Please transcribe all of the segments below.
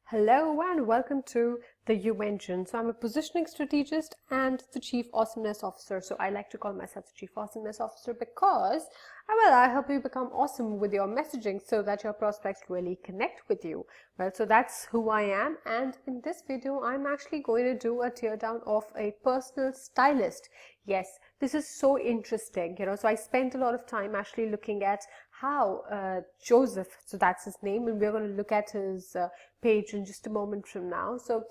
Hello and welcome to the You Mentioned. So I'm a positioning strategist and the Chief Awesomeness Officer. So I like to call myself the Chief Awesomeness Officer because, I help you become awesome with your messaging so that your prospects really connect with you. Well, so that's who I am, and in this video I'm actually going to do a teardown of a personal stylist. Yes, this is so interesting, so I spent a lot of time actually looking at how Joseph, so that's his name, and we're going to look at his page in just a moment from now. So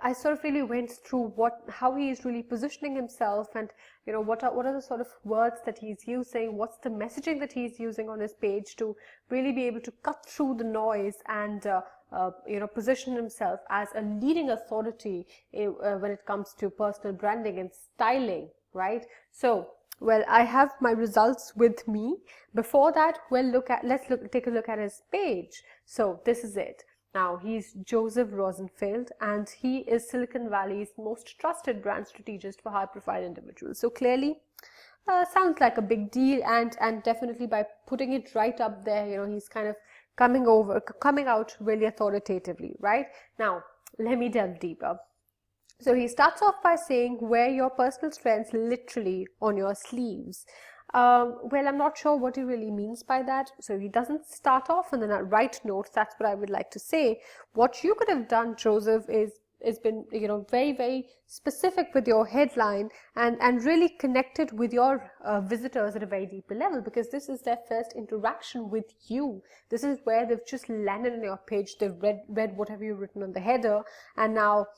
I sort of really went through how he is really positioning himself, and what are the sort of words that he's using, what's the messaging that he's using on his page to really be able to cut through the noise and position himself as a leading authority when it comes to personal branding and styling, right? So I have my results with me. Before that, take a look at his page. So this is it. Now, he's Joseph Rosenfeld, and he is Silicon Valley's most trusted brand strategist for high-profile individuals. So clearly, sounds like a big deal, and definitely by putting it right up there, he's kind of coming out really authoritatively, right? Now, let me delve deeper. So he starts off by saying, wear your personal strengths literally on your sleeves. I'm not sure what he really means by that. So he doesn't start off on the right note. That's what I would like to say. What you could have done, Joseph, is been very, very specific with your headline and really connected with your visitors at a very deeper level, because this is their first interaction with you. This is where they've just landed on your page. They've read whatever you've written on the header, and now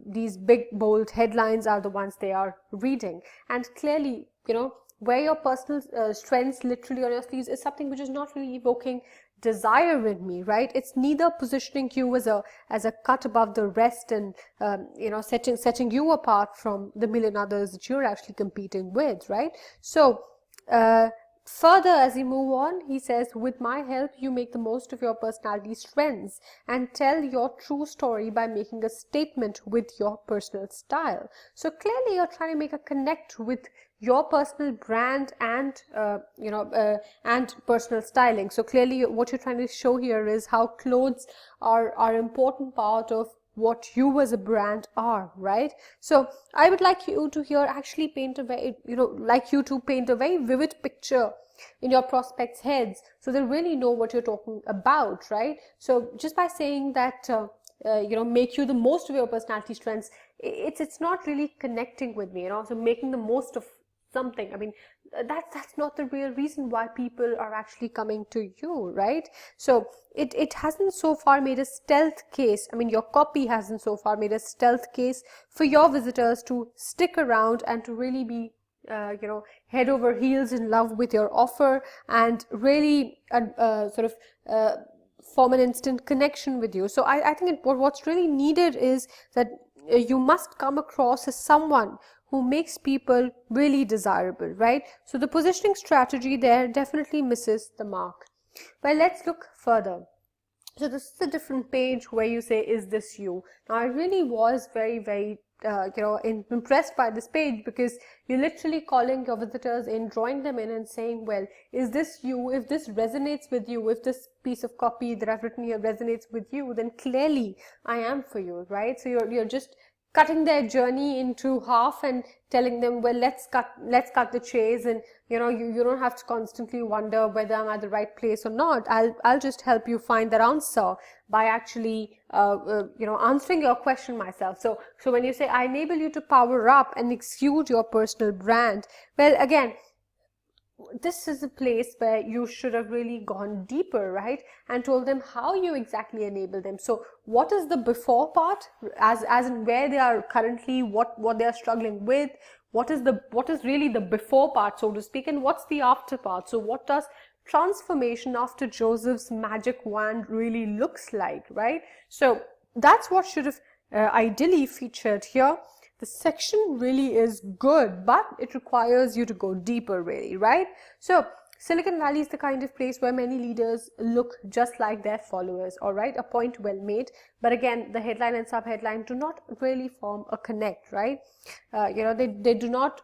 these big bold headlines are the ones they are reading. And clearly, wear your personal strengths literally on your sleeves is something which is not really evoking desire in me, right? It's neither positioning you as a cut above the rest and setting you apart from the million others that you're actually competing with, right? So further, as we move on, he says, with my help, you make the most of your personality strengths and tell your true story by making a statement with your personal style. So clearly you're trying to make a connect with your personal brand and and personal styling. So clearly what you're trying to show here is how clothes are an important part of what you as a brand are, right? So I would like you to here actually paint a very vivid picture in your prospects' heads, so they really know what you're talking about, right? So just by saying that make you the most of your personality strengths, it's not really connecting with me, so making the most of something. I mean, that's not the real reason why people are actually coming to you, right? So it hasn't so far made a stealth case. I mean, your copy hasn't so far made a stealth case for your visitors to stick around and to really be head over heels in love with your offer and really form an instant connection with you. So I think what's really needed is that you must come across as someone who makes people really desirable, right? So the positioning strategy there definitely misses the mark. Well, let's look further. So this is a different page where you say, is this you? Now, I really was very, very impressed by this page, because you're literally calling your visitors in, drawing them in and saying, well, is this you? If this resonates with you, if this piece of copy that I've written here resonates with you, then clearly I am for you, right? So you're just cutting their journey into half and telling them, well, let's cut the chase, and you don't have to constantly wonder whether I'm at the right place or not. I'll just help you find that answer by actually answering your question myself. So when you say I enable you to power up and exude your personal brand, well, again, this is a place where you should have really gone deeper, right, and told them how you exactly enable them. So what is the before part, as in where they are currently, what they are struggling with, what is really the before part, so to speak, and what's the after part. So what does transformation after Joseph's magic wand really looks like, right? So that's what should have ideally featured here. The section really is good, but it requires you to go deeper, really, right? So Silicon Valley is the kind of place where many leaders look just like their followers, all right? A point well made. But again, the headline and subheadline do not really form a connect, right? They do not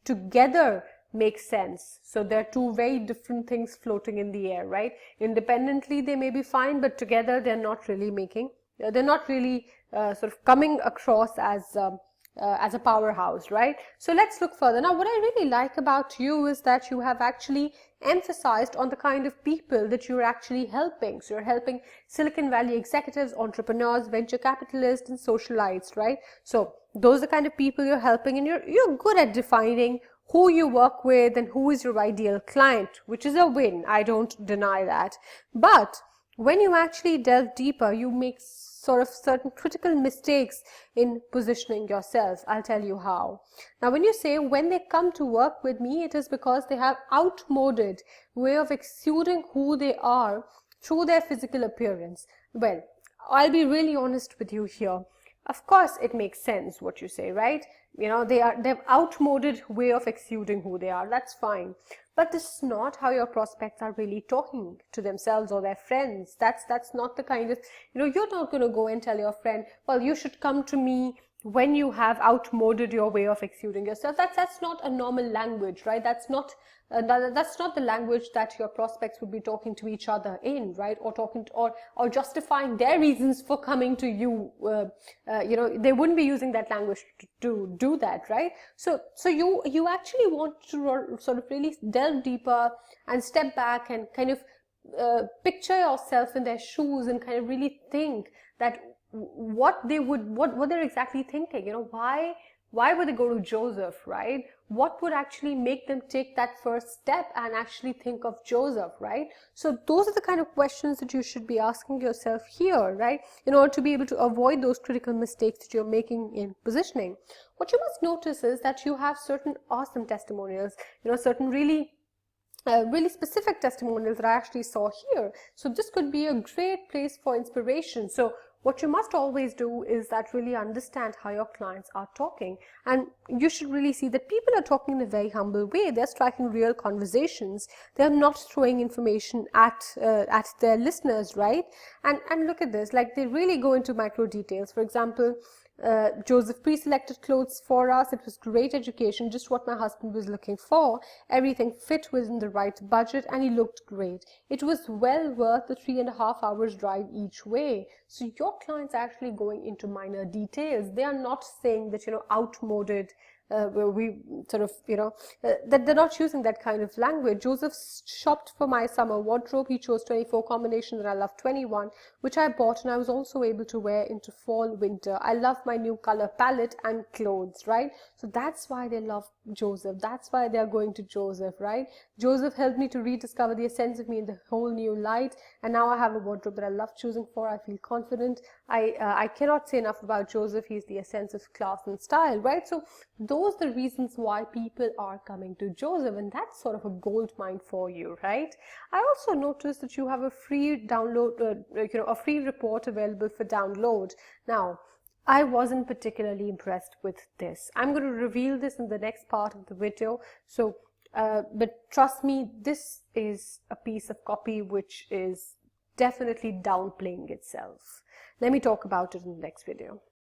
together make sense. So there are two very different things floating in the air, right? Independently, they may be fine, but together they're not really making they're not really sort of coming across as a powerhouse, right? So let's look further. Now, what I really like about you is that you have actually emphasized on the kind of people that you're actually helping. So you're helping Silicon Valley executives, entrepreneurs, venture capitalists, and socialites, right? So those are the kind of people you're helping, and you're good at defining who you work with and who is your ideal client, which is a win. I don't deny that. But when you actually delve deeper, you make sort of certain critical mistakes in positioning yourself. I'll tell you how. Now, when you say when they come to work with me, it is because they have outmoded way of exuding who they are through their physical appearance. Well, I'll be really honest with you here. Of course, it makes sense what you say, right? You know, they've outmoded way of exuding who they are. That's fine. But this is not how your prospects are really talking to themselves or their friends. That's not the kind of, you know, you're not going to go and tell your friend, well, you should come to me when you have outmoded your way of exuding yourself. That's not a normal language, right? That's not the language that your prospects would be talking to each other in, right? Or talking to, or justifying their reasons for coming to you. You know, they wouldn't be using that language to do that, right? So you actually want to sort of really delve deeper and step back and kind of picture yourself in their shoes and kind of really think that what they're exactly thinking. You know, why would they go to Joseph, right? What would actually make them take that first step and actually think of Joseph, right? So those are the kind of questions that you should be asking yourself here, right? In order to be able to avoid those critical mistakes that you're making in positioning. What you must notice is that you have certain awesome testimonials, you know, certain really specific testimonials that I actually saw here. So this could be a great place for inspiration. So what you must always do is that really understand how your clients are talking, and you should really see that people are talking in a very humble way. They're striking real conversations. They're not throwing information at their listeners, right? And look at this, like they really go into micro details. For example, Joseph pre-selected clothes for us. It was great education, just what my husband was looking for. Everything fit within the right budget, and he looked great. It was well worth the 3.5 hours drive each way. So your clients are actually going into minor details. They are not saying that, you know, outmoded, we sort of, you know, that they're not using that kind of language. Joseph shopped for my summer wardrobe. He chose 24 combinations and I love 21, which I bought, and I was also able to wear into fall, winter. I love my new color palette and clothes, right? So that's why they love Joseph. That's why they are going to Joseph, right? Joseph helped me to rediscover the essence of me in the whole new light, and now I have a wardrobe that I love choosing for. I feel confident. I cannot say enough about Joseph. He's the essence of class and style, right? So those are the reasons why people are coming to Joseph, and that's sort of a gold mine for you, right? I also noticed that you have a free download, you know, a free report available for download. Now, I wasn't particularly impressed with this. I'm going to reveal this in the next part of the video. So, but trust me, this is a piece of copy which is definitely downplaying itself. Let me talk about it in the next video.